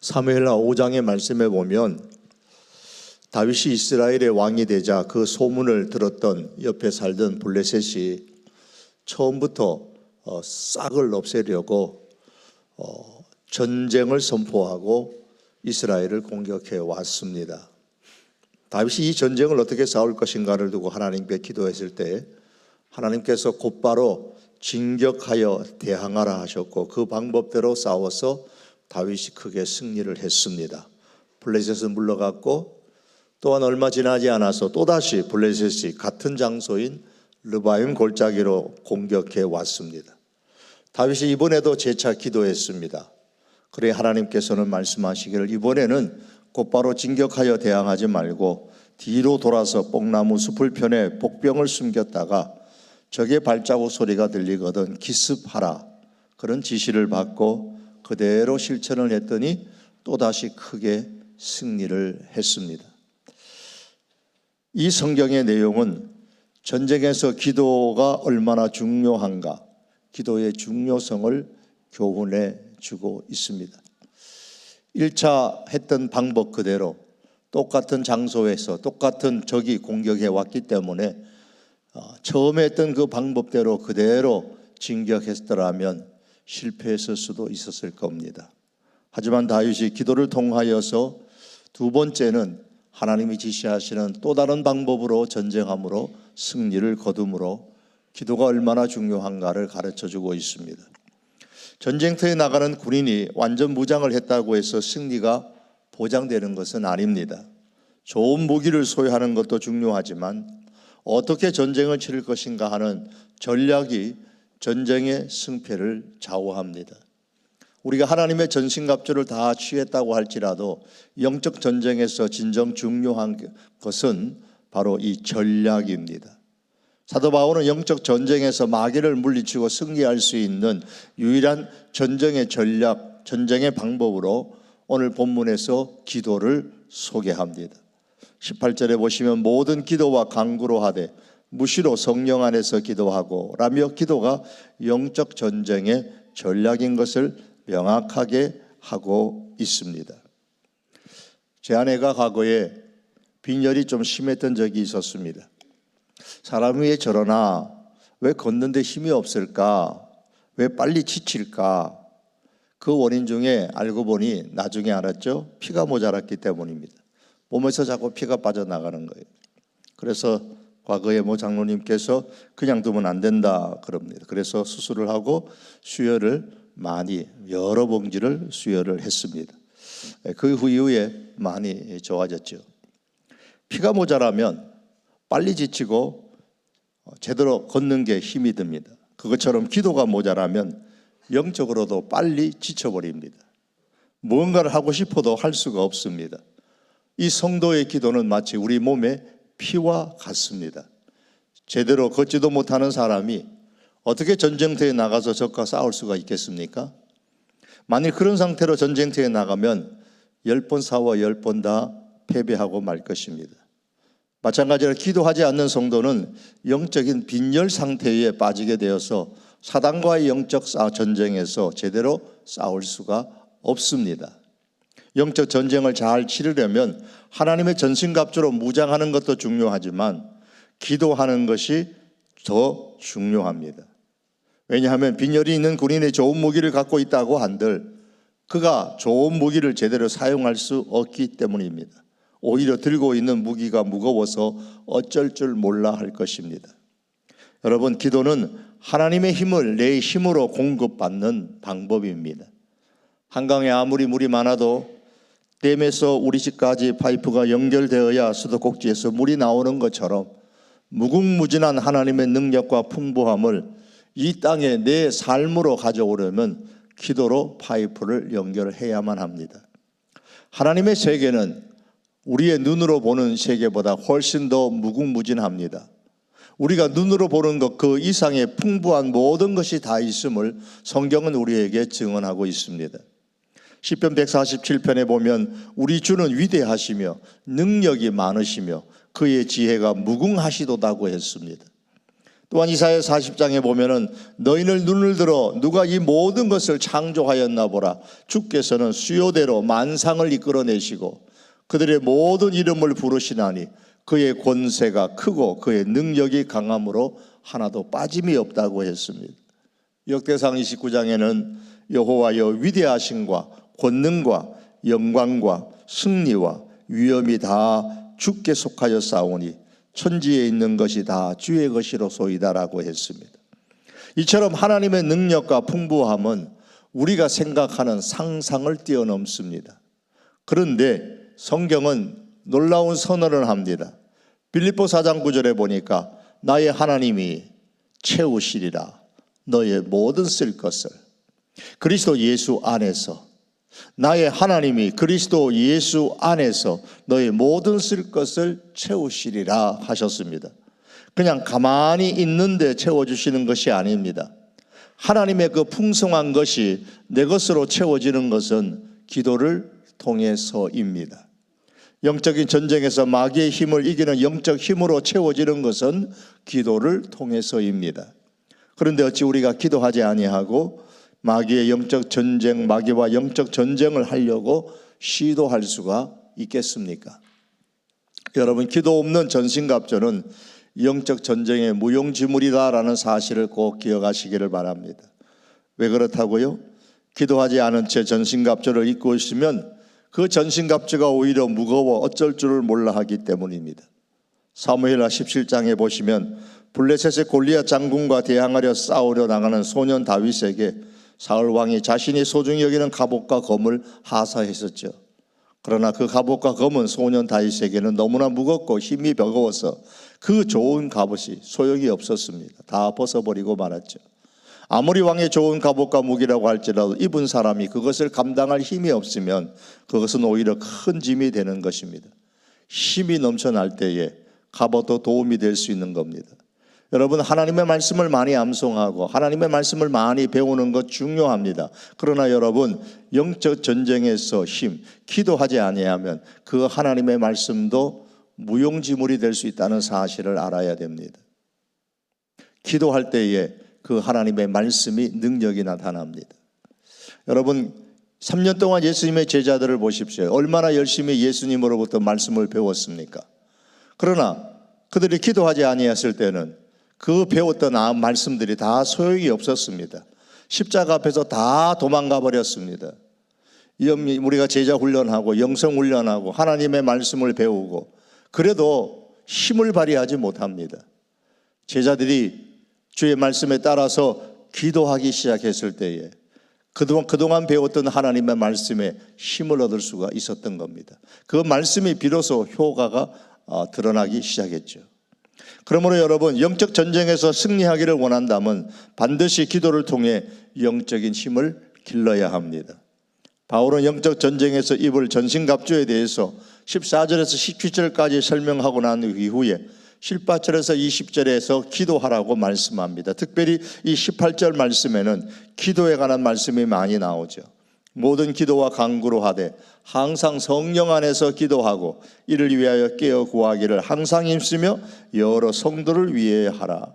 사무엘하 5장의 말씀에 보면 다윗이 이스라엘의 왕이 되자 그 소문을 들었던 옆에 살던 블레셋이 처음부터 싹을 없애려고 전쟁을 선포하고 이스라엘을 공격해 왔습니다. 다윗이 이 전쟁을 어떻게 싸울 것인가를 두고 하나님께 기도했을 때 하나님께서 곧바로 진격하여 대항하라 하셨고 그 방법대로 싸워서 다윗이 크게 승리를 했습니다. 블레셋은 물러갔고 또한 얼마 지나지 않아서 또다시 블레셋이 같은 장소인 르바임 골짜기로 공격해 왔습니다. 다윗이 이번에도 재차 기도했습니다. 그래 하나님께서는 말씀하시기를 이번에는 곧바로 진격하여 대항하지 말고 뒤로 돌아서 뽕나무 숲을 편에 복병을 숨겼다가 적의 발자국 소리가 들리거든 기습하라 그런 지시를 받고 그대로 실천을 했더니 또다시 크게 승리를 했습니다. 이 성경의 내용은 전쟁에서 기도가 얼마나 중요한가, 기도의 중요성을 교훈해 주고 있습니다. 1차 했던 방법 그대로 똑같은 장소에서 똑같은 적이 공격해 왔기 때문에 처음에 했던 그 방법대로 그대로 진격했더라면 실패했을 수도 있었을 겁니다. 하지만 다윗이 기도를 통하여서 두 번째는 하나님이 지시하시는 또 다른 방법으로 전쟁함으로 승리를 거둠으로 기도가 얼마나 중요한가를 가르쳐주고 있습니다. 전쟁터에 나가는 군인이 완전 무장을 했다고 해서 승리가 보장되는 것은 아닙니다. 좋은 무기를 소유하는 것도 중요하지만 어떻게 전쟁을 치를 것인가 하는 전략이 전쟁의 승패를 좌우합니다. 우리가 하나님의 전신갑주를 다 취했다고 할지라도 영적 전쟁에서 진정 중요한 것은 바로 이 전략입니다. 사도 바울은 영적 전쟁에서 마귀를 물리치고 승리할 수 있는 유일한 전쟁의 전략, 전쟁의 방법으로 오늘 본문에서 기도를 소개합니다. 18절에 보시면 모든 기도와 간구로 하되 무시로 성령 안에서 기도하고 라며 기도가 영적 전쟁의 전략인 것을 명확하게 하고 있습니다. 제 아내가 과거에 빈혈이 좀 심했던 적이 있었습니다. 사람이 왜 저러나, 왜 걷는데 힘이 없을까, 왜 빨리 지칠까, 그 원인 중에 알고 보니 나중에 알았죠. 피가 모자랐기 때문입니다. 몸에서 자꾸 피가 빠져나가는 거예요. 그래서 과거에 장로님께서 그냥 두면 안 된다 그럽니다. 그래서 수술을 하고 수혈을 많이 여러 봉지를 수혈을 했습니다. 그 이후에 많이 좋아졌죠. 피가 모자라면 빨리 지치고 제대로 걷는 게 힘이 듭니다. 그것처럼 기도가 모자라면 영적으로도 빨리 지쳐버립니다. 무언가를 하고 싶어도 할 수가 없습니다. 이 성도의 기도는 마치 우리 몸의 피와 같습니다. 제대로 걷지도 못하는 사람이 어떻게 전쟁터에 나가서 적과 싸울 수가 있겠습니까? 만일 그런 상태로 전쟁터에 나가면 10번 싸워 10번 다 패배하고 말 것입니다. 마찬가지로 기도하지 않는 성도는 영적인 빈혈 상태에 빠지게 되어서 사단과의 영적 전쟁에서 제대로 싸울 수가 없습니다. 영적 전쟁을 잘 치르려면 하나님의 전신갑주로 무장하는 것도 중요하지만 기도하는 것이 더 중요합니다. 왜냐하면 빈혈이 있는 군인이 좋은 무기를 갖고 있다고 한들 그가 좋은 무기를 제대로 사용할 수 없기 때문입니다. 오히려 들고 있는 무기가 무거워서 어쩔 줄 몰라 할 것입니다. 여러분, 기도는 하나님의 힘을 내 힘으로 공급받는 방법입니다. 한강에 아무리 물이 많아도 댐에서 우리 집까지 파이프가 연결되어야 수도꼭지에서 물이 나오는 것처럼 무궁무진한 하나님의 능력과 풍부함을 이 땅에 내 삶으로 가져오려면 기도로 파이프를 연결해야만 합니다. 하나님의 세계는 우리의 눈으로 보는 세계보다 훨씬 더 무궁무진합니다. 우리가 눈으로 보는 것 그 이상의 풍부한 모든 것이 다 있음을 성경은 우리에게 증언하고 있습니다. 시편 147편에 보면 우리 주는 위대하시며 능력이 많으시며 그의 지혜가 무궁하시도다고 했습니다. 또한 이사야 40장에 보면은 너희는 눈을 들어 누가 이 모든 것을 창조하였나 보라. 주께서는 수요대로 만상을 이끌어내시고 그들의 모든 이름을 부르시나니 그의 권세가 크고 그의 능력이 강함으로 하나도 빠짐이 없다고 했습니다. 역대상 29장에는 여호와여 위대하심과 권능과 영광과 승리와 위엄이 다 주께 속하여 싸우니 천지에 있는 것이 다 주의 것이로소이다라고 했습니다. 이처럼 하나님의 능력과 풍부함은 우리가 생각하는 상상을 뛰어넘습니다. 그런데 성경은 놀라운 선언을 합니다. 빌립보 4장 9절에 보니까 나의 하나님이 채우시리라 너의 모든 쓸 것을. 그리스도 예수 안에서 나의 하나님이 그리스도 예수 안에서 너의 모든 쓸 것을 채우시리라 하셨습니다. 그냥 가만히 있는데 채워주시는 것이 아닙니다. 하나님의 그 풍성한 것이 내 것으로 채워지는 것은 기도를 통해서입니다. 영적인 전쟁에서 마귀의 힘을 이기는 영적 힘으로 채워지는 것은 기도를 통해서입니다. 그런데 어찌 우리가 기도하지 아니하고 마귀의 영적 전쟁, 마귀와 영적 전쟁을 하려고 시도할 수가 있겠습니까? 여러분, 기도 없는 전신갑주는 영적 전쟁의 무용지물이다라는 사실을 꼭 기억하시기를 바랍니다. 왜 그렇다고요? 기도하지 않은 채 전신갑주를 입고 있으면 그 전신갑주가 오히려 무거워 어쩔 줄을 몰라 하기 때문입니다. 사무엘하 17장에 보시면 블레셋의 골리앗 장군과 대항하려 싸우려 나가는 소년 다윗에게 사울 왕이 자신이 소중히 여기는 갑옷과 검을 하사했었죠. 그러나 그 갑옷과 검은 소년 다윗에게는 너무나 무겁고 힘이 버거워서 그 좋은 갑옷이 소용이 없었습니다. 다 벗어버리고 말았죠. 아무리 왕의 좋은 갑옷과 무기라고 할지라도 입은 사람이 그것을 감당할 힘이 없으면 그것은 오히려 큰 짐이 되는 것입니다. 힘이 넘쳐날 때에 갑옷도 도움이 될 수 있는 겁니다. 여러분, 하나님의 말씀을 많이 암송하고 하나님의 말씀을 많이 배우는 것 중요합니다. 그러나 여러분, 영적 전쟁에서 기도하지 아니하면 그 하나님의 말씀도 무용지물이 될 수 있다는 사실을 알아야 됩니다. 기도할 때에 그 하나님의 말씀이 능력이 나타납니다. 여러분, 3년 동안 예수님의 제자들을 보십시오. 얼마나 열심히 예수님으로부터 말씀을 배웠습니까? 그러나 그들이 기도하지 아니했을 때는 그 배웠던 말씀들이 다 소용이 없었습니다. 십자가 앞에서 다 도망가 버렸습니다. 우리가 제자 훈련하고 영성 훈련하고 하나님의 말씀을 배우고 그래도 힘을 발휘하지 못합니다. 제자들이 주의 말씀에 따라서 기도하기 시작했을 때에 그동안 배웠던 하나님의 말씀에 힘을 얻을 수가 있었던 겁니다. 그 말씀이 비로소 효과가 드러나기 시작했죠. 그러므로 여러분, 영적 전쟁에서 승리하기를 원한다면 반드시 기도를 통해 영적인 힘을 길러야 합니다. 바울은 영적 전쟁에서 입을 전신갑주에 대해서 14절에서 17절까지 설명하고 난 이후에 18절에서 20절에서 기도하라고 말씀합니다. 특별히 이 18절 말씀에는 기도에 관한 말씀이 많이 나오죠. 모든 기도와 간구로 하되 항상 성령 안에서 기도하고 이를 위하여 깨어 구하기를 항상 힘쓰며 여러 성도를 위해 하라.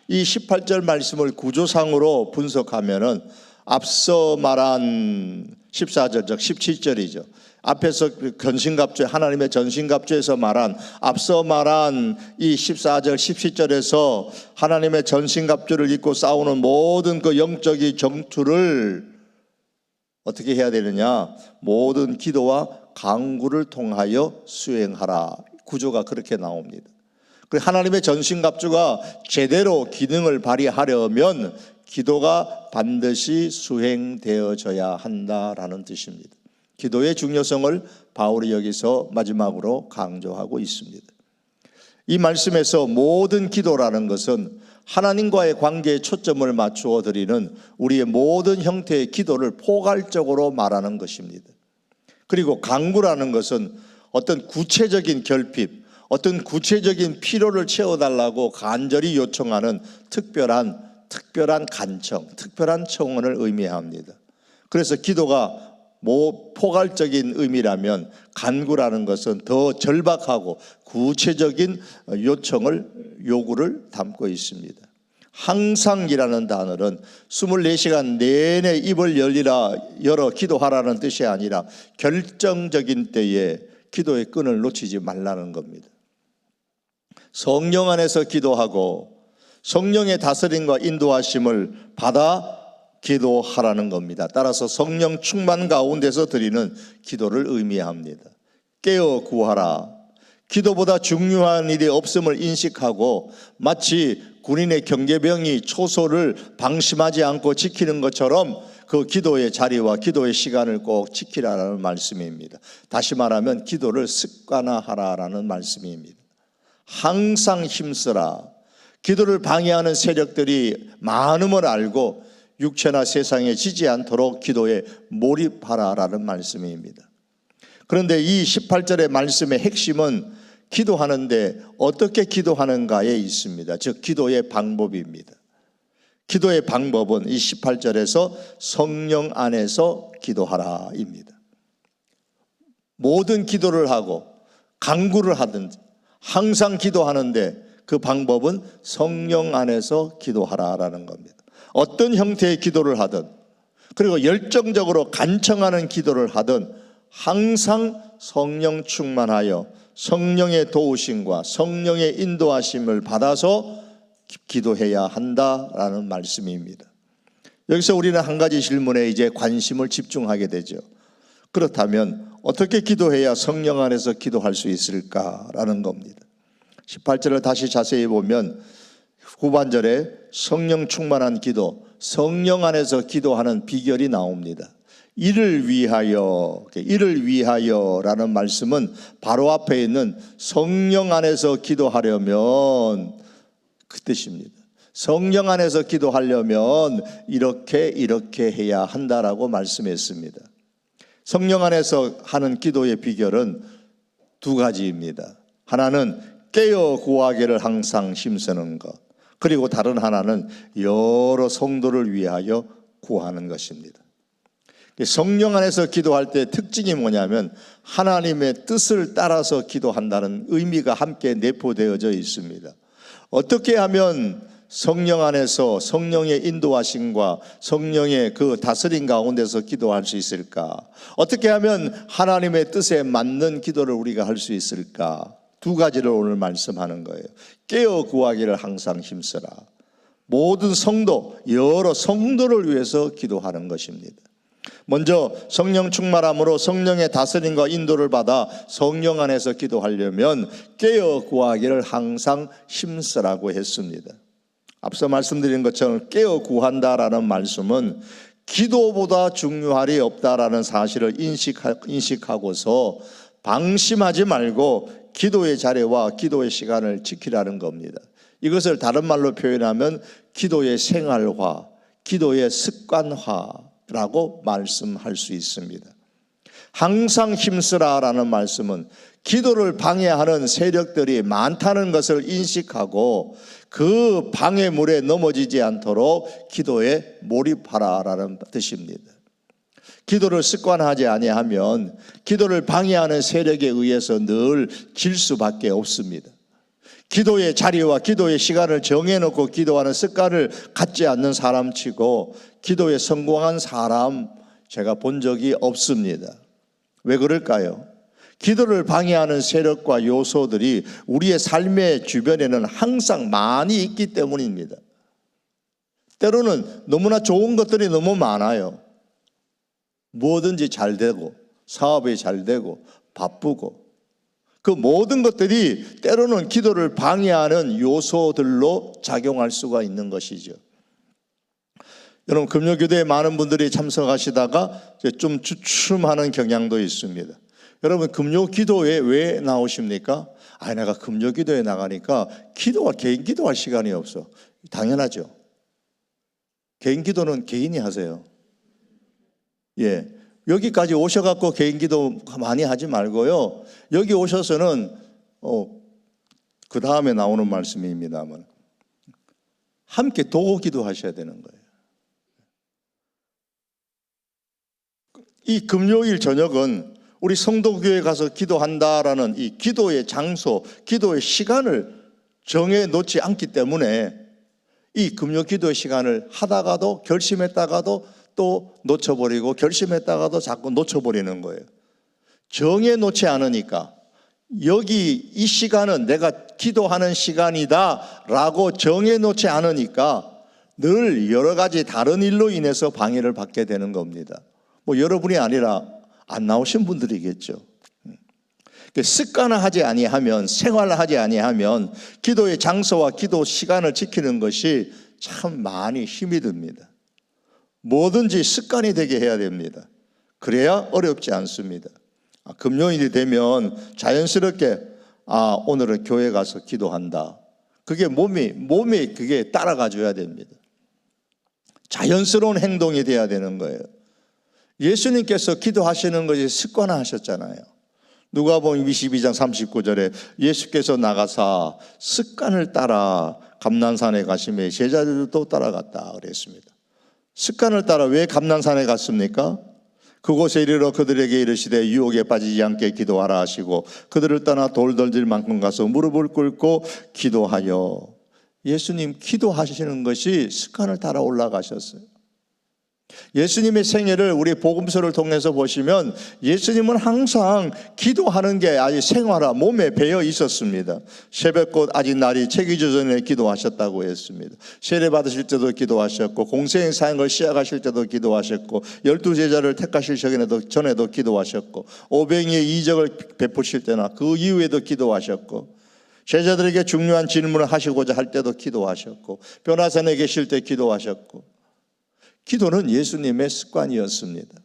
이 18절 말씀을 구조상으로 분석하면은 앞서 말한 14절 즉 17절이죠. 앞에서 전신갑주, 하나님의 전신갑주에서 말한 앞서 말한 이 14절 17절에서 하나님의 전신갑주를 입고 싸우는 모든 그 영적인 전투를 어떻게 해야 되느냐? 모든 기도와 간구를 통하여 수행하라. 구조가 그렇게 나옵니다. 하나님의 전신갑주가 제대로 기능을 발휘하려면 기도가 반드시 수행되어져야 한다라는 뜻입니다. 기도의 중요성을 바울이 여기서 마지막으로 강조하고 있습니다. 이 말씀에서 모든 기도라는 것은 하나님과의 관계에 초점을 맞추어 드리는 우리의 모든 형태의 기도를 포괄적으로 말하는 것입니다. 그리고 간구라는 것은 어떤 구체적인 결핍, 어떤 구체적인 필요를 채워달라고 간절히 요청하는 특별한 간청, 특별한 청원을 의미합니다. 그래서 기도가 포괄적인 의미라면 간구라는 것은 더 절박하고 구체적인 요구를 담고 있습니다. 항상이라는 단어는 24시간 내내 입을 열어 기도하라는 뜻이 아니라 결정적인 때에 기도의 끈을 놓치지 말라는 겁니다. 성령 안에서 기도하고 성령의 다스림과 인도하심을 받아 기도하라는 겁니다. 따라서 성령 충만 가운데서 드리는 기도를 의미합니다. 깨어 구하라. 기도보다 중요한 일이 없음을 인식하고 마치 군인의 경계병이 초소를 방심하지 않고 지키는 것처럼 그 기도의 자리와 기도의 시간을 꼭 지키라는 말씀입니다. 다시 말하면 기도를 습관화하라라는 말씀입니다. 항상 힘쓰라. 기도를 방해하는 세력들이 많음을 알고 육체나 세상에 지지 않도록 기도에 몰입하라라는 말씀입니다. 그런데 이 18절의 말씀의 핵심은 기도하는데 어떻게 기도하는가에 있습니다. 즉 기도의 방법입니다. 기도의 방법은 이 18절에서 성령 안에서 기도하라입니다. 모든 기도를 하고 간구를 하든지 항상 기도하는데 그 방법은 성령 안에서 기도하라라는 겁니다. 어떤 형태의 기도를 하든 그리고 열정적으로 간청하는 기도를 하든 항상 성령 충만하여 성령의 도우심과 성령의 인도하심을 받아서 기도해야 한다라는 말씀입니다. 여기서 우리는 한 가지 질문에 이제 관심을 집중하게 되죠. 그렇다면 어떻게 기도해야 성령 안에서 기도할 수 있을까라는 겁니다. 18절을 다시 자세히 보면 후반절에 성령 충만한 기도, 성령 안에서 기도하는 비결이 나옵니다. 이를 위하여라는 말씀은 바로 앞에 있는 성령 안에서 기도하려면 그 뜻입니다. 성령 안에서 기도하려면 이렇게 해야 한다라고 말씀했습니다. 성령 안에서 하는 기도의 비결은 두 가지입니다. 하나는 깨어 구하기를 항상 힘쓰는 것, 그리고 다른 하나는 여러 성도를 위하여 구하는 것입니다. 성령 안에서 기도할 때 특징이 뭐냐면 하나님의 뜻을 따라서 기도한다는 의미가 함께 내포되어져 있습니다. 어떻게 하면 성령 안에서 성령의 인도하심과 성령의 그 다스림 가운데서 기도할 수 있을까? 어떻게 하면 하나님의 뜻에 맞는 기도를 우리가 할 수 있을까? 두 가지를 오늘 말씀하는 거예요. 깨어 구하기를 항상 힘쓰라. 모든 성도, 여러 성도를 위해서 기도하는 것입니다. 먼저 성령 충만함으로 성령의 다스림과 인도를 받아 성령 안에서 기도하려면 깨어 구하기를 항상 힘쓰라고 했습니다. 앞서 말씀드린 것처럼 깨어 구한다라는 말씀은 기도보다 중요한 일이 없다라는 사실을 인식하고서 방심하지 말고 기도의 자리와 기도의 시간을 지키라는 겁니다. 이것을 다른 말로 표현하면 기도의 생활화, 기도의 습관화라고 말씀할 수 있습니다. 항상 힘쓰라라는 말씀은 기도를 방해하는 세력들이 많다는 것을 인식하고 그 방해물에 넘어지지 않도록 기도에 몰입하라라는 뜻입니다. 기도를 습관하지 아니하면 기도를 방해하는 세력에 의해서 늘 질 수밖에 없습니다. 기도의 자리와 기도의 시간을 정해놓고 기도하는 습관을 갖지 않는 사람치고 기도에 성공한 사람 제가 본 적이 없습니다. 왜 그럴까요? 기도를 방해하는 세력과 요소들이 우리의 삶의 주변에는 항상 많이 있기 때문입니다. 때로는 너무나 좋은 것들이 너무 많아요. 뭐든지 잘 되고 사업이 잘 되고 바쁘고 그 모든 것들이 때로는 기도를 방해하는 요소들로 작용할 수가 있는 것이죠. 여러분 금요기도에 많은 분들이 참석하시다가 좀 주춤하는 경향도 있습니다. 여러분 금요기도에 왜 나오십니까? 내가 금요기도에 나가니까 개인 기도할 시간이 없어. 당연하죠. 개인 기도는 개인이 하세요. 예, 여기까지 오셔갖고 개인 기도 많이 하지 말고요. 여기 오셔서는 그 다음에 나오는 말씀입니다만 함께 도구 기도하셔야 되는 거예요. 이 금요일 저녁은 우리 성도교회 가서 기도한다라는 이 기도의 장소, 기도의 시간을 정해 놓지 않기 때문에 이 금요 기도 시간을 하다가도 결심했다가도 또 놓쳐버리고 결심했다가도 자꾸 놓쳐버리는 거예요. 정해놓지 않으니까 여기 이 시간은 내가 기도하는 시간이다 라고 정해놓지 않으니까 늘 여러 가지 다른 일로 인해서 방해를 받게 되는 겁니다. 뭐 여러분이 아니라 안 나오신 분들이겠죠. 습관화하지 아니하면, 생활하지 아니하면 기도의 장소와 기도 시간을 지키는 것이 참 많이 힘이 듭니다. 뭐든지 습관이 되게 해야 됩니다. 그래야 어렵지 않습니다. 금요일이 되면 자연스럽게 오늘은 교회 가서 기도한다. 그게 몸이 그게 따라가 줘야 됩니다. 자연스러운 행동이 돼야 되는 거예요. 예수님께서 기도하시는 것이 습관화하셨잖아요. 누가복음 22장 39절에 예수께서 나가사 습관을 따라 감난산에 가시며 제자들도 따라갔다 그랬습니다. 습관을 따라 왜 감난산에 갔습니까? 그곳에 이르러 그들에게 이르시되 유혹에 빠지지 않게 기도하라 하시고 그들을 떠나 돌덜질 만큼 가서 무릎을 꿇고 기도하여. 예수님 기도하시는 것이 습관을 따라 올라가셨어요. 예수님의 생애를 우리 복음서를 통해서 보시면 예수님은 항상 기도하는 게 아주 생활화, 몸에 배어 있었습니다. 새벽꽃 아직 날이 채기기 전에 기도하셨다고 했습니다. 세례 받으실 때도 기도하셨고 공생의 사역을 시작하실 때도 기도하셨고 12제자를 택하실 전에도 기도하셨고 오병이의 이적을 베푸실 때나 그 이후에도 기도하셨고 제자들에게 중요한 질문을 하시고자 할 때도 기도하셨고 변화산에 계실 때 기도하셨고 기도는 예수님의 습관이었습니다.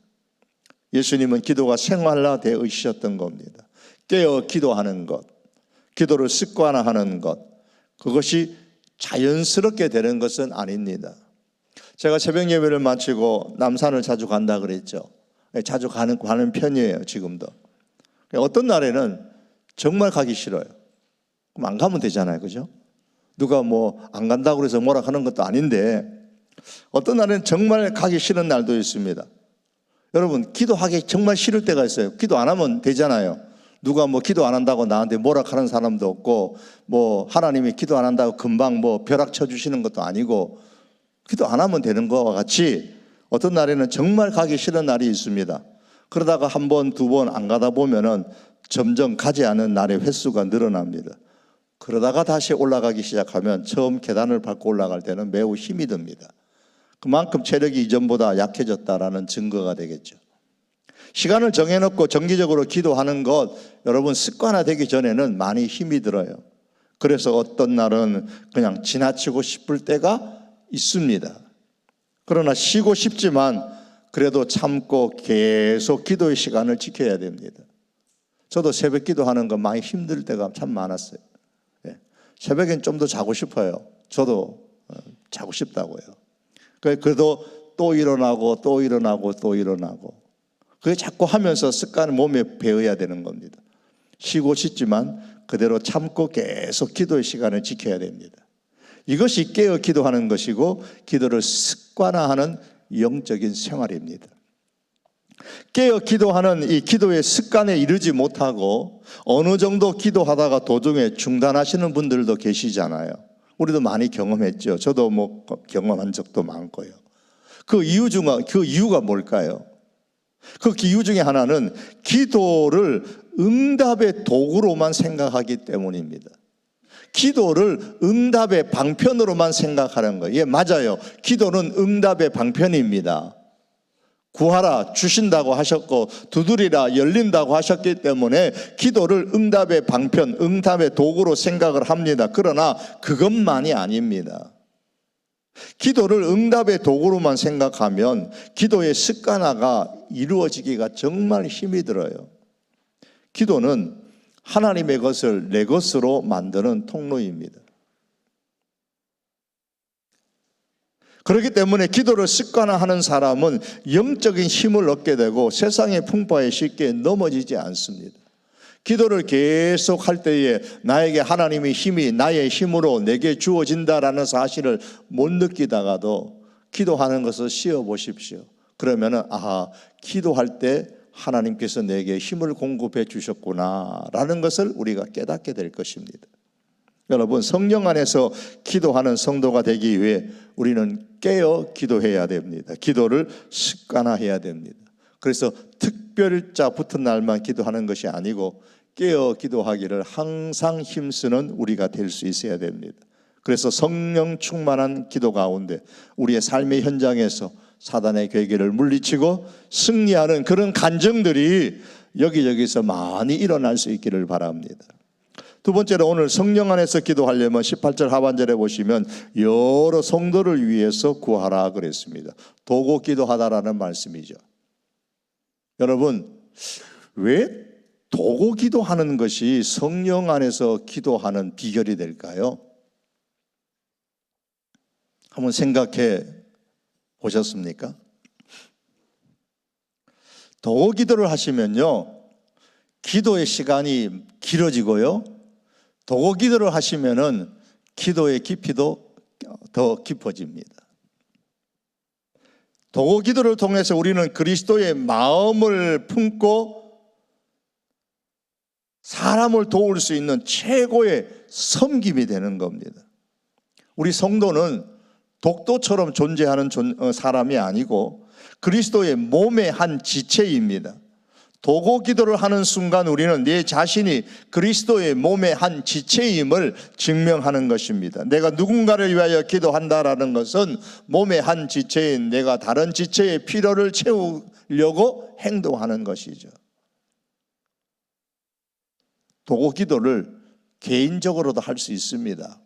예수님은 기도가 생활화되어 있으셨던 겁니다. 깨어 기도하는 것, 기도를 습관화하는 것, 그것이 자연스럽게 되는 것은 아닙니다. 제가 새벽 예배를 마치고 남산을 자주 간다 그랬죠. 자주 가는 편이에요, 지금도. 어떤 날에는 정말 가기 싫어요. 그럼 안 가면 되잖아요, 그죠? 누가 뭐 안 간다고 해서 뭐라 하는 것도 아닌데 어떤 날은 정말 가기 싫은 날도 있습니다. 여러분 기도하기 정말 싫을 때가 있어요. 기도 안 하면 되잖아요. 누가 뭐 기도 안 한다고 나한테 뭐라 하는 사람도 없고 뭐 하나님이 기도 안 한다고 금방 뭐 벼락 쳐주시는 것도 아니고 기도 안 하면 되는 것과 같이 어떤 날에는 정말 가기 싫은 날이 있습니다. 그러다가 한 번, 두 번 안 가다 보면은 점점 가지 않은 날의 횟수가 늘어납니다. 그러다가 다시 올라가기 시작하면 처음 계단을 밟고 올라갈 때는 매우 힘이 듭니다. 그만큼 체력이 이전보다 약해졌다라는 증거가 되겠죠. 시간을 정해놓고 정기적으로 기도하는 것 여러분 습관화되기 전에는 많이 힘이 들어요. 그래서 어떤 날은 그냥 지나치고 싶을 때가 있습니다. 그러나 쉬고 싶지만 그래도 참고 계속 기도의 시간을 지켜야 됩니다. 저도 새벽 기도하는 거 많이 힘들 때가 참 많았어요. 새벽엔 좀 더 자고 싶어요. 저도 자고 싶다고요. 그래도 또 일어나고 또 일어나고 또 일어나고 그게 자꾸 하면서 습관을 몸에 배워야 되는 겁니다. 쉬고 싶지만 그대로 참고 계속 기도의 시간을 지켜야 됩니다. 이것이 깨어 기도하는 것이고 기도를 습관화하는 영적인 생활입니다. 깨어 기도하는 이 기도의 습관에 이르지 못하고 어느 정도 기도하다가 도중에 중단하시는 분들도 계시잖아요. 우리도 많이 경험했죠. 저도 뭐 경험한 적도 많고요. 그 이유가 뭘까요? 그 이유 중에 하나는 기도를 응답의 도구로만 생각하기 때문입니다. 기도를 응답의 방편으로만 생각하는 거예요. 예, 맞아요. 기도는 응답의 방편입니다. 구하라 주신다고 하셨고 두드리라 열린다고 하셨기 때문에 기도를 응답의 방편, 응답의 도구로 생각을 합니다. 그러나 그것만이 아닙니다. 기도를 응답의 도구로만 생각하면 기도의 습관화가 이루어지기가 정말 힘이 들어요. 기도는 하나님의 것을 내 것으로 만드는 통로입니다. 그렇기 때문에 기도를 습관화하는 사람은 영적인 힘을 얻게 되고 세상의 풍파에 쉽게 넘어지지 않습니다. 기도를 계속 할 때에 나에게 하나님의 힘이 나의 힘으로 내게 주어진다라는 사실을 못 느끼다가도 기도하는 것을 쉬어보십시오. 그러면은 기도할 때 하나님께서 내게 힘을 공급해 주셨구나 라는 것을 우리가 깨닫게 될 것입니다. 여러분, 성령 안에서 기도하는 성도가 되기 위해 우리는 깨어 기도해야 됩니다. 기도를 습관화해야 됩니다. 그래서 특별자 붙은 날만 기도하는 것이 아니고 깨어 기도하기를 항상 힘쓰는 우리가 될 수 있어야 됩니다. 그래서 성령 충만한 기도 가운데 우리의 삶의 현장에서 사단의 괴계를 물리치고 승리하는 그런 간증들이 여기저기서 많이 일어날 수 있기를 바랍니다. 두 번째로 오늘 성령 안에서 기도하려면 18절 하반절에 보시면 여러 성도를 위해서 구하라 그랬습니다. 도고 기도하다라는 말씀이죠. 여러분, 왜 도고 기도하는 것이 성령 안에서 기도하는 비결이 될까요? 한번 생각해 보셨습니까? 도고 기도를 하시면요, 기도의 시간이 길어지고요, 도고 기도를 하시면은 기도의 깊이도 더 깊어집니다. 도고 기도를 통해서 우리는 그리스도의 마음을 품고 사람을 도울 수 있는 최고의 섬김이 되는 겁니다. 우리 성도는 독도처럼 존재하는 사람이 아니고 그리스도의 몸의 한 지체입니다. 도고 기도를 하는 순간 우리는 내 자신이 그리스도의 몸의 한 지체임을 증명하는 것입니다. 내가 누군가를 위하여 기도한다라는 것은 몸의 한 지체인 내가 다른 지체의 필요를 채우려고 행동하는 것이죠. 도고 기도를 개인적으로도 할 수 있습니다.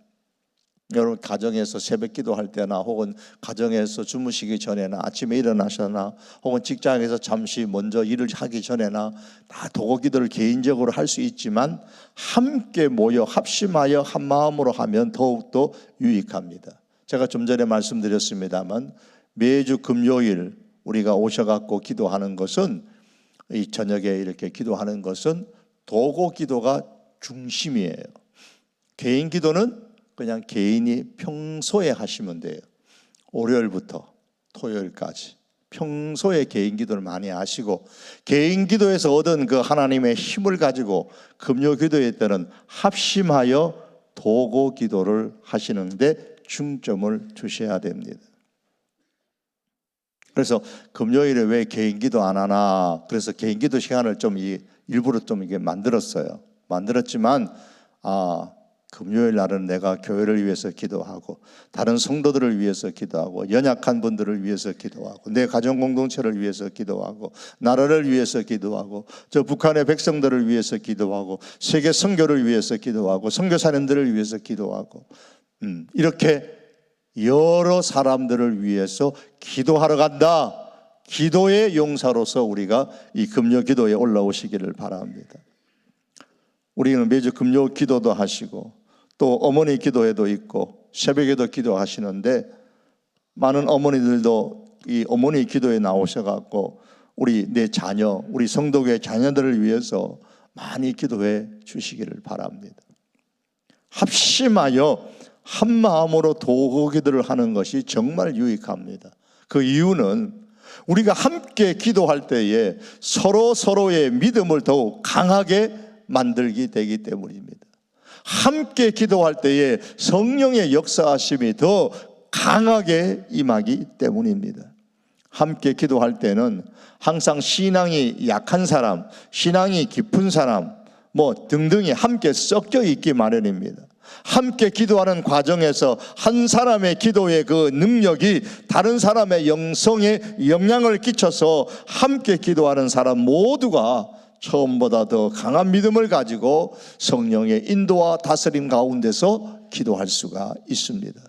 여러분, 가정에서 새벽 기도할 때나 혹은 가정에서 주무시기 전에나 아침에 일어나셔나 혹은 직장에서 잠시 먼저 일을 하기 전에나 다 도고 기도를 개인적으로 할 수 있지만 함께 모여 합심하여 한 마음으로 하면 더욱더 유익합니다. 제가 좀 전에 말씀드렸습니다만 매주 금요일 우리가 오셔갖고 기도하는 것은, 이 저녁에 이렇게 기도하는 것은 도고 기도가 중심이에요. 개인 기도는 그냥 개인이 평소에 하시면 돼요. 월요일부터 토요일까지 평소에 개인 기도를 많이 하시고, 개인 기도에서 얻은 그 하나님의 힘을 가지고 금요 기도회 때는 합심하여 도고 기도를 하시는데 중점을 두셔야 됩니다. 그래서 금요일에 왜 개인 기도 안 하나, 그래서 개인 기도 시간을 좀 일부러 좀 이게 만들었지만 금요일 날은 내가 교회를 위해서 기도하고 다른 성도들을 위해서 기도하고 연약한 분들을 위해서 기도하고 내 가정 공동체를 위해서 기도하고 나라를 위해서 기도하고 저 북한의 백성들을 위해서 기도하고 세계 선교를 위해서 기도하고 선교사님들을 위해서 기도하고 이렇게 여러 사람들을 위해서 기도하러 간다. 기도의 용사로서 우리가 이 금요 기도에 올라오시기를 바랍니다. 우리는 매주 금요 기도도 하시고 또 어머니 기도회도 있고 새벽에도 기도하시는데, 많은 어머니들도 이 어머니 기도에 나오셔갖고 우리 내 자녀, 우리 성도교회 자녀들을 위해서 많이 기도해 주시기를 바랍니다. 합심하여 한 마음으로 도고 기도를 하는 것이 정말 유익합니다. 그 이유는 우리가 함께 기도할 때에 서로의 믿음을 더욱 강하게 만들게 되기 때문입니다. 함께 기도할 때에 성령의 역사하심이 더 강하게 임하기 때문입니다. 함께 기도할 때는 항상 신앙이 약한 사람, 신앙이 깊은 사람 등등이 함께 섞여 있기 마련입니다. 함께 기도하는 과정에서 한 사람의 기도의 그 능력이 다른 사람의 영성에 영향을 끼쳐서 함께 기도하는 사람 모두가 처음보다 더 강한 믿음을 가지고 성령의 인도와 다스림 가운데서 기도할 수가 있습니다.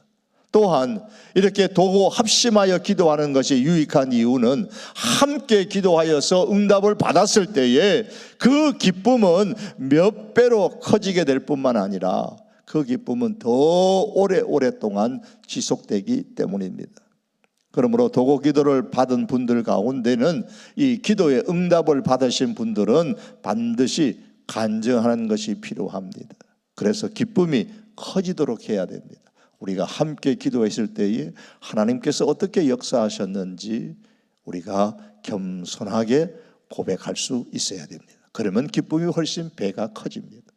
또한 이렇게 도고 합심하여 기도하는 것이 유익한 이유는 함께 기도하여서 응답을 받았을 때에 그 기쁨은 몇 배로 커지게 될 뿐만 아니라 그 기쁨은 더 오랫동안 지속되기 때문입니다. 그러므로 도고 기도를 받은 분들 가운데는 이 기도의 응답을 받으신 분들은 반드시 간증하는 것이 필요합니다. 그래서 기쁨이 커지도록 해야 됩니다. 우리가 함께 기도했을 때에 하나님께서 어떻게 역사하셨는지 우리가 겸손하게 고백할 수 있어야 됩니다. 그러면 기쁨이 훨씬 배가 커집니다.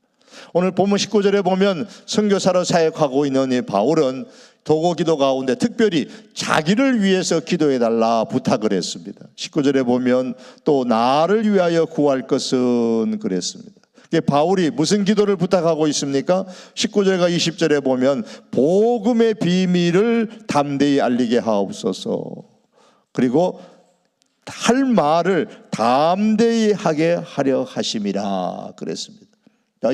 오늘 본문 19절에 보면 선교사로 사역하고 있는 이 바울은 도고 기도 가운데 특별히 자기를 위해서 기도해달라 부탁을 했습니다. 19절에 보면 또 나를 위하여 구할 것은 그랬습니다. 바울이 무슨 기도를 부탁하고 있습니까? 19절과 20절에 보면 복음의 비밀을 담대히 알리게 하옵소서, 그리고 할 말을 담대히 하게 하려 하심이라 그랬습니다.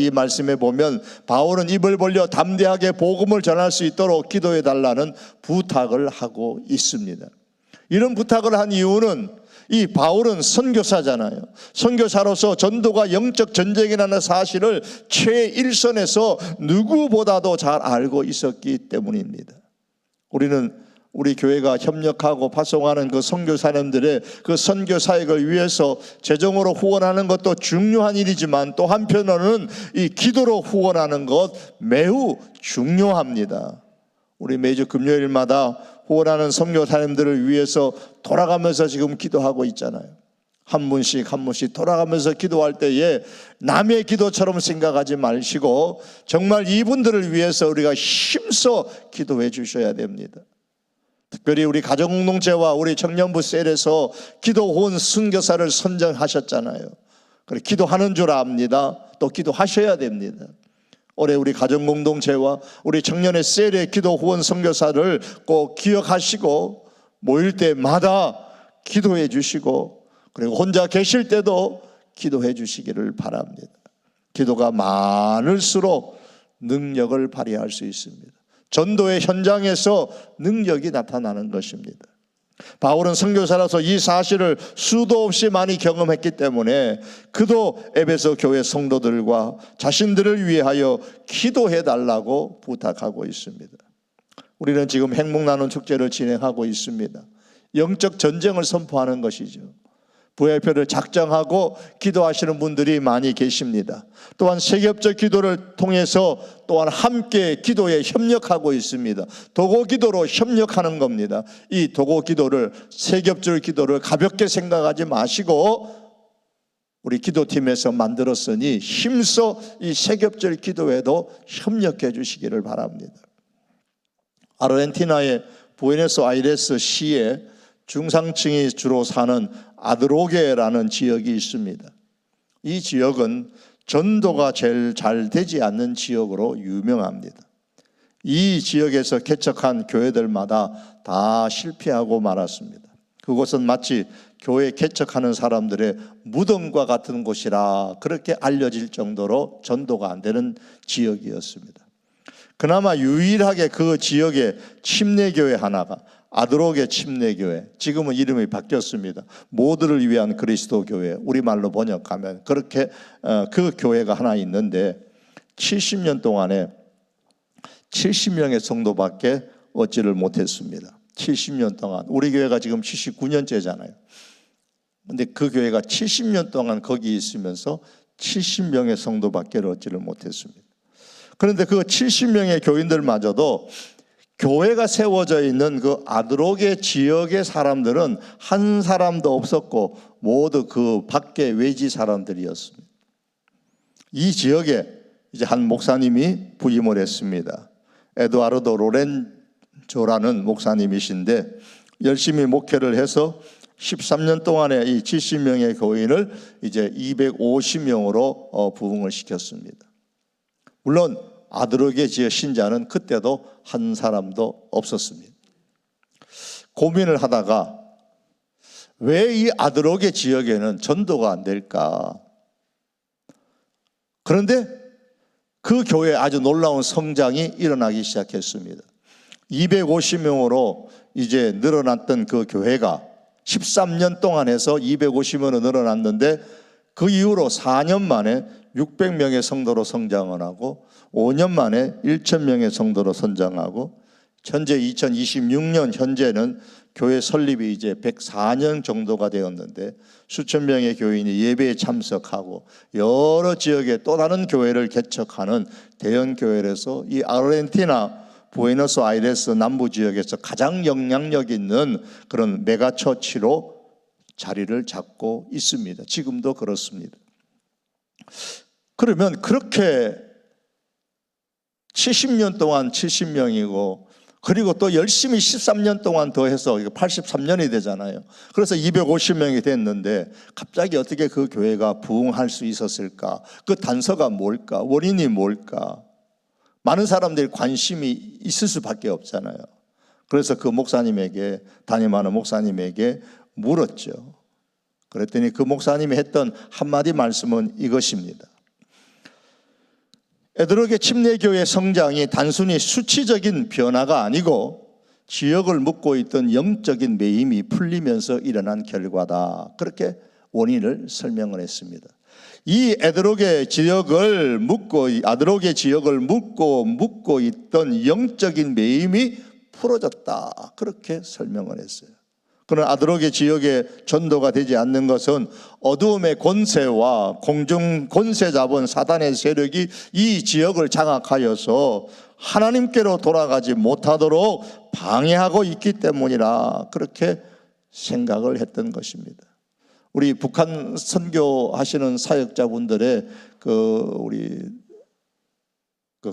이 말씀에 보면 바울은 입을 벌려 담대하게 복음을 전할 수 있도록 기도해 달라는 부탁을 하고 있습니다. 이런 부탁을 한 이유는 이 바울은 선교사잖아요. 선교사로서 전도가 영적 전쟁이라는 사실을 최일선에서 누구보다도 잘 알고 있었기 때문입니다. 우리는 우리 교회가 협력하고 파송하는 그 선교사님들의 그 선교 사역을 위해서 재정으로 후원하는 것도 중요한 일이지만 또 한편으로는 이 기도로 후원하는 것 매우 중요합니다. 우리 매주 금요일마다 후원하는 선교사님들을 위해서 돌아가면서 지금 기도하고 있잖아요. 한 분씩 한 분씩 돌아가면서 기도할 때에 남의 기도처럼 생각하지 마시고 정말 이분들을 위해서 우리가 힘써 기도해 주셔야 됩니다. 특별히 우리 가정공동체와 우리 청년부 셀에서 기도 후원 선교사를 선정하셨잖아요. 그래, 기도하는 줄 압니다. 또 기도하셔야 됩니다. 올해 우리 가정공동체와 우리 청년의 셀의 기도 후원 선교사를 꼭 기억하시고 모일 때마다 기도해 주시고 그리고 혼자 계실 때도 기도해 주시기를 바랍니다. 기도가 많을수록 능력을 발휘할 수 있습니다. 전도의 현장에서 능력이 나타나는 것입니다. 바울은 선교사라서 이 사실을 수도 없이 많이 경험했기 때문에 그도 에베소 교회 성도들과 자신들을 위하여 기도해 달라고 부탁하고 있습니다. 우리는 지금 행복나눔 축제를 진행하고 있습니다. 영적 전쟁을 선포하는 것이죠. 부회표를 작정하고 기도하시는 분들이 많이 계십니다. 또한 세겹적 기도를 통해서 또한 함께 기도에 협력하고 있습니다. 도고 기도로 협력하는 겁니다. 이 도고 기도를, 세겹절 기도를 가볍게 생각하지 마시고 우리 기도팀에서 만들었으니 힘써 이 세겹절 기도에도 협력해 주시기를 바랍니다. 아르헨티나의 부에노스아이레스 시에 중상층이 주로 사는 아드로게라는 지역이 있습니다. 이 지역은 전도가 제일 잘 되지 않는 지역으로 유명합니다. 이 지역에서 개척한 교회들마다 다 실패하고 말았습니다. 그곳은 마치 교회 개척하는 사람들의 무덤과 같은 곳이라 그렇게 알려질 정도로 전도가 안 되는 지역이었습니다. 그나마 유일하게 그 지역에 침례교회 하나가, 아드로게 침례교회, 지금은 이름이 바뀌었습니다. 모두를 위한 그리스도 교회, 우리말로 번역하면 그렇게 그 교회가 하나 있는데 70년 동안에 70명의 성도밖에 얻지를 못했습니다. 70년 동안. 우리 교회가 지금 79년째잖아요. 근데 그 교회가 70년 동안 거기 있으면서 70명의 성도밖에 얻지를 못했습니다. 그런데 그 70명의 교인들마저도 교회가 세워져 있는 그 아드로게 지역의 사람들은 한 사람도 없었고 모두 그 밖에 외지 사람들이었습니다. 이 지역에 이제 한 목사님이 부임을 했습니다. 에두아르도 로렌조라는 목사님이신데 열심히 목회를 해서 13년 동안에 이 70명의 교인을 이제 250명으로 부흥을 시켰습니다. 물론 아드로게 지역 신자는 그때도 한 사람도 없었습니다. 고민을 하다가 왜 이 아드로게 지역에는 전도가 안 될까? 그런데 그 교회에 아주 놀라운 성장이 일어나기 시작했습니다. 250명으로 이제 늘어났던 그 교회가 13년 동안 해서 250명으로 늘어났는데 그 이후로 4년 만에 600명의 성도로 성장을 하고 5년 만에 1,000명의 성도로 성장하고 현재 2026년 현재는 교회 설립이 이제 104년 정도가 되었는데 수천 명의 교인이 예배에 참석하고 여러 지역에 또 다른 교회를 개척하는 대형 교회에서 이 아르헨티나 부에노스아이레스 남부 지역에서 가장 영향력 있는 그런 메가처치로 자리를 잡고 있습니다. 지금도 그렇습니다. 그러면 그렇게 70년 동안 70명이고 그리고 또 열심히 13년 동안 더 해서 83년이 되잖아요. 그래서 250명이 됐는데 갑자기 어떻게 그 교회가 부흥할 수 있었을까? 그 단서가 뭘까? 원인이 뭘까? 많은 사람들이 관심이 있을 수밖에 없잖아요. 그래서 그 목사님에게, 담임하는 목사님에게 물었죠. 그랬더니 그 목사님이 했던 한마디 말씀은 이것입니다. 에드로게 침례교회 성장이 단순히 수치적인 변화가 아니고 지역을 묶고 있던 영적인 매임이 풀리면서 일어난 결과다. 그렇게 원인을 설명을 했습니다. 이 에드로게 지역을 묶고 있던 영적인 매임이 풀어졌다. 그렇게 설명을 했어요. 그러나 아드로게 지역에 전도가 되지 않는 것은 어두움의 권세와 공중 권세 잡은 사단의 세력이 이 지역을 장악하여서 하나님께로 돌아가지 못하도록 방해하고 있기 때문이라 그렇게 생각을 했던 것입니다. 우리 북한 선교하시는 사역자분들의 그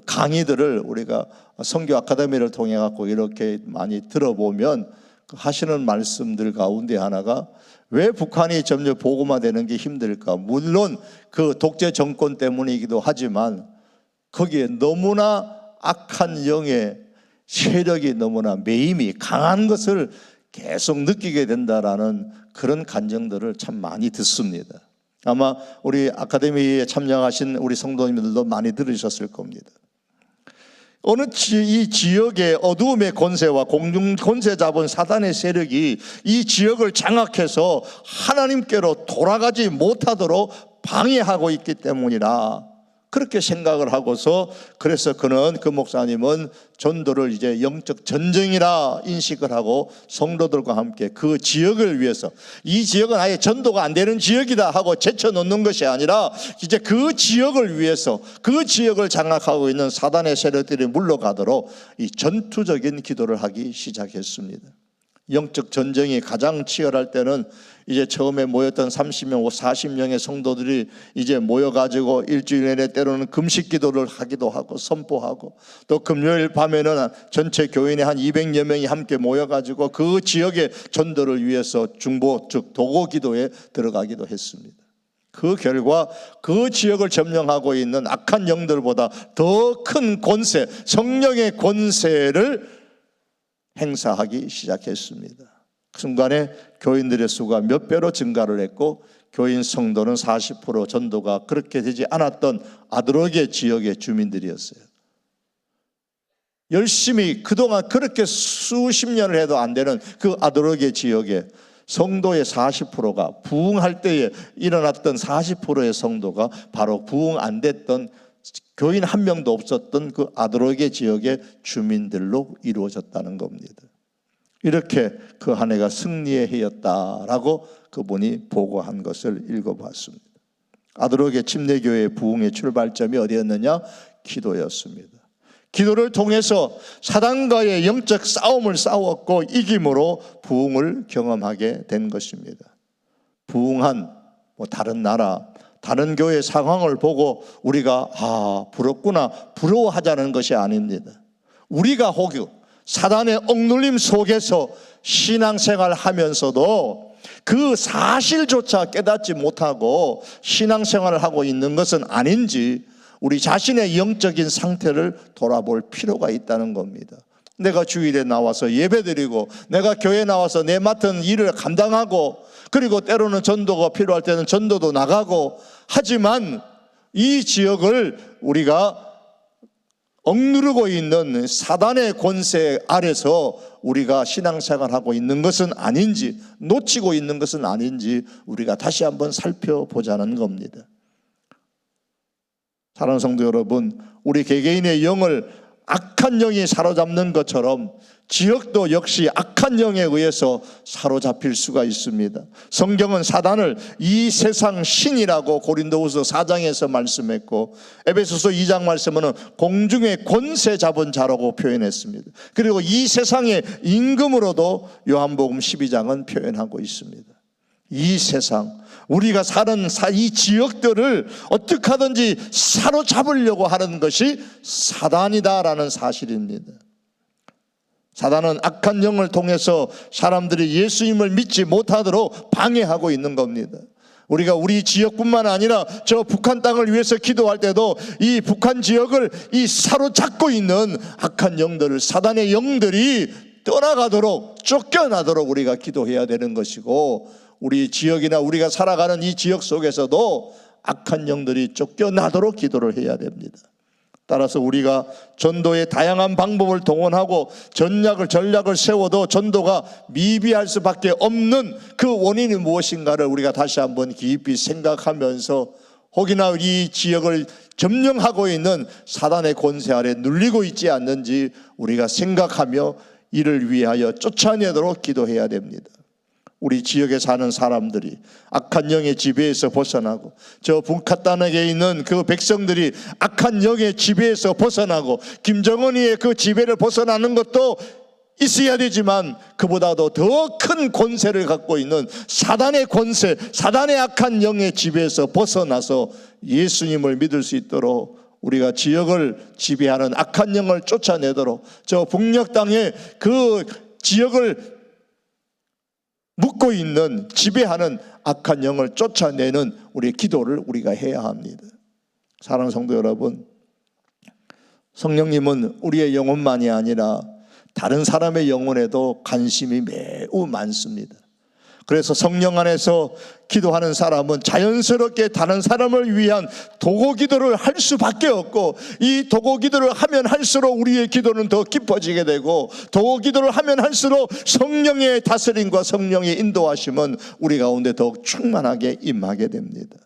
강의들을 우리가 선교 아카데미를 통해 갖고 이렇게 많이 들어보면 하시는 말씀들 가운데 하나가 왜 북한이 점점 복음화되는 게 힘들까? 물론 그 독재 정권 때문이기도 하지만 거기에 너무나 악한 영의 세력이 너무나 매임이 강한 것을 계속 느끼게 된다라는 그런 간증들을 참 많이 듣습니다. 아마 우리 아카데미에 참여하신 우리 성도님들도 많이 들으셨을 겁니다. 어느 이 지역의 어두움의 권세와 공중 권세 잡은 사단의 세력이 이 지역을 장악해서 하나님께로 돌아가지 못하도록 방해하고 있기 때문이라 그렇게 생각을 하고서 그래서 그 목사님은 전도를 이제 영적 전쟁이라 인식을 하고 성도들과 함께 그 지역을 위해서 이 지역은 아예 전도가 안 되는 지역이다 하고 제쳐놓는 것이 아니라 이제 그 지역을 위해서 그 지역을 장악하고 있는 사단의 세력들이 물러가도록 이 전투적인 기도를 하기 시작했습니다. 영적 전쟁이 가장 치열할 때는 이제 처음에 모였던 30명, 40명의 성도들이 이제 모여가지고 일주일 내내 때로는 금식 기도를 하기도 하고 선포하고 또 금요일 밤에는 전체 교인의 한 200여 명이 함께 모여가지고 그 지역의 전도를 위해서 중보 즉 도고 기도에 들어가기도 했습니다. 그 결과 그 지역을 점령하고 있는 악한 영들보다 더 큰 권세, 성령의 권세를 행사하기 시작했습니다. 그 순간에 교인들의 수가 몇 배로 증가를 했고 교인 성도는 40% 전도가 그렇게 되지 않았던 아드로게 지역의 주민들이었어요. 열심히 그동안 그렇게 수십 년을 해도 안 되는 그 아드로게 지역에 성도의 40%가 부흥할 때에 일어났던 40%의 성도가 바로 부흥 안 됐던 교인 한 명도 없었던 그 아드로게 지역의 주민들로 이루어졌다는 겁니다. 이렇게 그 한 해가 승리의 해였다라고 그분이 보고한 것을 읽어봤습니다. 아드로게 침례교회의 부흥의 출발점이 어디였느냐? 기도였습니다. 기도를 통해서 사단과의 영적 싸움을 싸웠고 이김으로 부흥을 경험하게 된 것입니다. 부흥한 다른 나라, 다른 교회 상황을 보고 우리가 부럽구나 부러워하자는 것이 아닙니다. 우리가 혹여 사단의 억눌림 속에서 신앙생활 하면서도 그 사실조차 깨닫지 못하고 신앙생활을 하고 있는 것은 아닌지 우리 자신의 영적인 상태를 돌아볼 필요가 있다는 겁니다. 내가 주일에 나와서 예배드리고 내가 교회에 나와서 내 맡은 일을 감당하고 그리고 때로는 전도가 필요할 때는 전도도 나가고 하지만 이 지역을 우리가 억누르고 있는 사단의 권세 아래서 우리가 신앙생활하고 있는 것은 아닌지 놓치고 있는 것은 아닌지 우리가 다시 한번 살펴보자는 겁니다. 사랑하는 성도 여러분, 우리 개개인의 영을 악한 영이 사로잡는 것처럼 지역도 역시 악한 영에 의해서 사로잡힐 수가 있습니다. 성경은 사단을 이 세상 신이라고 고린도후서 4장에서 말씀했고 에베소서 2장 말씀은 공중의 권세 잡은 자라고 표현했습니다. 그리고 이 세상의 임금으로도 요한복음 12장은 표현하고 있습니다. 이 세상, 우리가 사는 이 지역들을 어떻게 하든지 사로잡으려고 하는 것이 사단이다라는 사실입니다. 사단은 악한 영을 통해서 사람들이 예수님을 믿지 못하도록 방해하고 있는 겁니다. 우리가 우리 지역뿐만 아니라 저 북한 땅을 위해서 기도할 때도 이 북한 지역을 이 사로잡고 있는 악한 영들을, 사단의 영들이 떠나가도록, 쫓겨나도록 우리가 기도해야 되는 것이고, 우리 지역이나 우리가 살아가는 이 지역 속에서도 악한 영들이 쫓겨나도록 기도를 해야 됩니다. 따라서 우리가 전도의 다양한 방법을 동원하고 전략을 세워도 전도가 미비할 수밖에 없는 그 원인이 무엇인가를 우리가 다시 한번 깊이 생각하면서, 혹이나 이 지역을 점령하고 있는 사단의 권세 아래 눌리고 있지 않는지 우리가 생각하며 이를 위하여 쫓아내도록 기도해야 됩니다. 우리 지역에 사는 사람들이 악한 영의 지배에서 벗어나고, 저 북한 땅에 있는 그 백성들이 악한 영의 지배에서 벗어나고, 김정은이의 그 지배를 벗어나는 것도 있어야 되지만, 그보다도 더 큰 권세를 갖고 있는 사단의 권세, 사단의 악한 영의 지배에서 벗어나서 예수님을 믿을 수 있도록 우리가 지역을 지배하는 악한 영을 쫓아내도록, 저 북녘 땅에 그 지역을 묻고 있는, 지배하는 악한 영을 쫓아내는 우리의 기도를 우리가 해야 합니다. 사랑하는 성도 여러분, 성령님은 우리의 영혼만이 아니라 다른 사람의 영혼에도 관심이 매우 많습니다. 그래서 성령 안에서 기도하는 사람은 자연스럽게 다른 사람을 위한 도구 기도를 할 수밖에 없고, 이 도구 기도를 하면 할수록 우리의 기도는 더 깊어지게 되고, 도구 기도를 하면 할수록 성령의 다스림과 성령의 인도하심은 우리 가운데 더욱 충만하게 임하게 됩니다.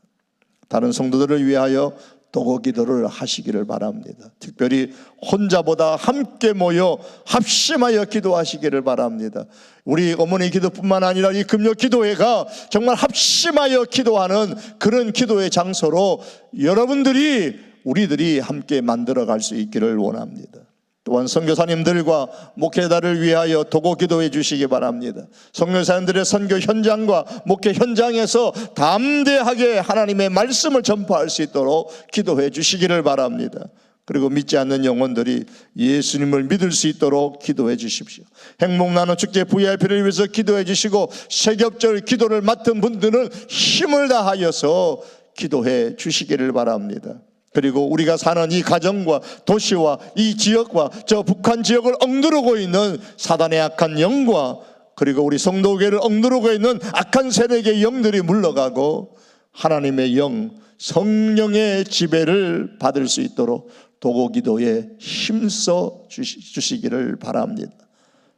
다른 성도들을 위하여 도구 기도를 하시기를 바랍니다. 특별히 혼자보다 함께 모여 합심하여 기도하시기를 바랍니다. 우리 어머니 기도뿐만 아니라 이 금요 기도회가 정말 합심하여 기도하는 그런 기도의 장소로 여러분들이, 우리들이 함께 만들어갈 수 있기를 원합니다. 또한 선교사님들과 목회자를 위하여 도구 기도해 주시기 바랍니다. 선교사님들의 선교 현장과 목회 현장에서 담대하게 하나님의 말씀을 전파할 수 있도록 기도해 주시기를 바랍니다. 그리고 믿지 않는 영혼들이 예수님을 믿을 수 있도록 기도해 주십시오. 행복나눔 축제 VIP를 위해서 기도해 주시고, 세겹절 기도를 맡은 분들은 힘을 다하여서 기도해 주시기를 바랍니다. 그리고 우리가 사는 이 가정과 도시와 이 지역과 저 북한 지역을 억누르고 있는 사단의 악한 영과, 그리고 우리 성도교회를 억누르고 있는 악한 세력의 영들이 물러가고 하나님의 영, 성령의 지배를 받을 수 있도록 도구 기도에 힘써 주시기를 바랍니다.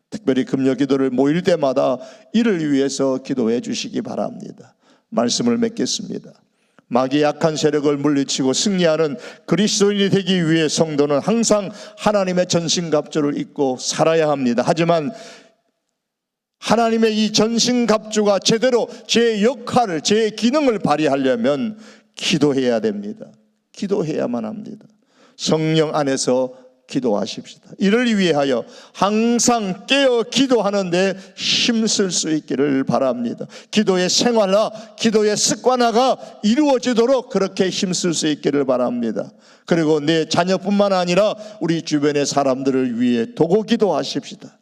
특별히 금요 기도를 모일 때마다 이를 위해서 기도해 주시기 바랍니다. 말씀을 맺겠습니다. 마귀의 악한 세력을 물리치고 승리하는 그리스도인이 되기 위해 성도는 항상 하나님의 전신갑주를 입고 살아야 합니다. 하지만 하나님의 이 전신갑주가 제대로 제 역할을, 제 기능을 발휘하려면 기도해야 됩니다. 기도해야만 합니다. 성령 안에서 기도하십시다. 이를 위하여 항상 깨어 기도하는데 힘쓸 수 있기를 바랍니다. 기도의 생활화, 기도의 습관화가 이루어지도록 그렇게 힘쓸 수 있기를 바랍니다. 그리고 내 자녀뿐만 아니라 우리 주변의 사람들을 위해 도구 기도하십시다.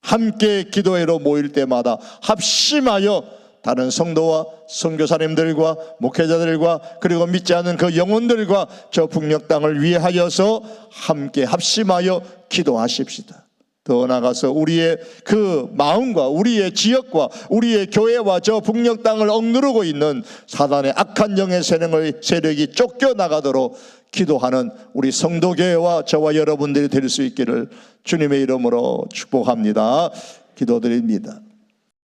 함께 기도회로 모일 때마다 합심하여 다른 성도와 선교사님들과 목회자들과 그리고 믿지 않는 그 영혼들과 저 북녘 땅을 위하여서 함께 합심하여 기도하십시다. 더 나아가서 우리의 그 마음과 우리의 지역과 우리의 교회와 저 북녘 땅을 억누르고 있는 사단의 악한 영의 세력이 쫓겨나가도록 기도하는 우리 성도교회와 저와 여러분들이 될 수 있기를 주님의 이름으로 축복합니다. 기도드립니다.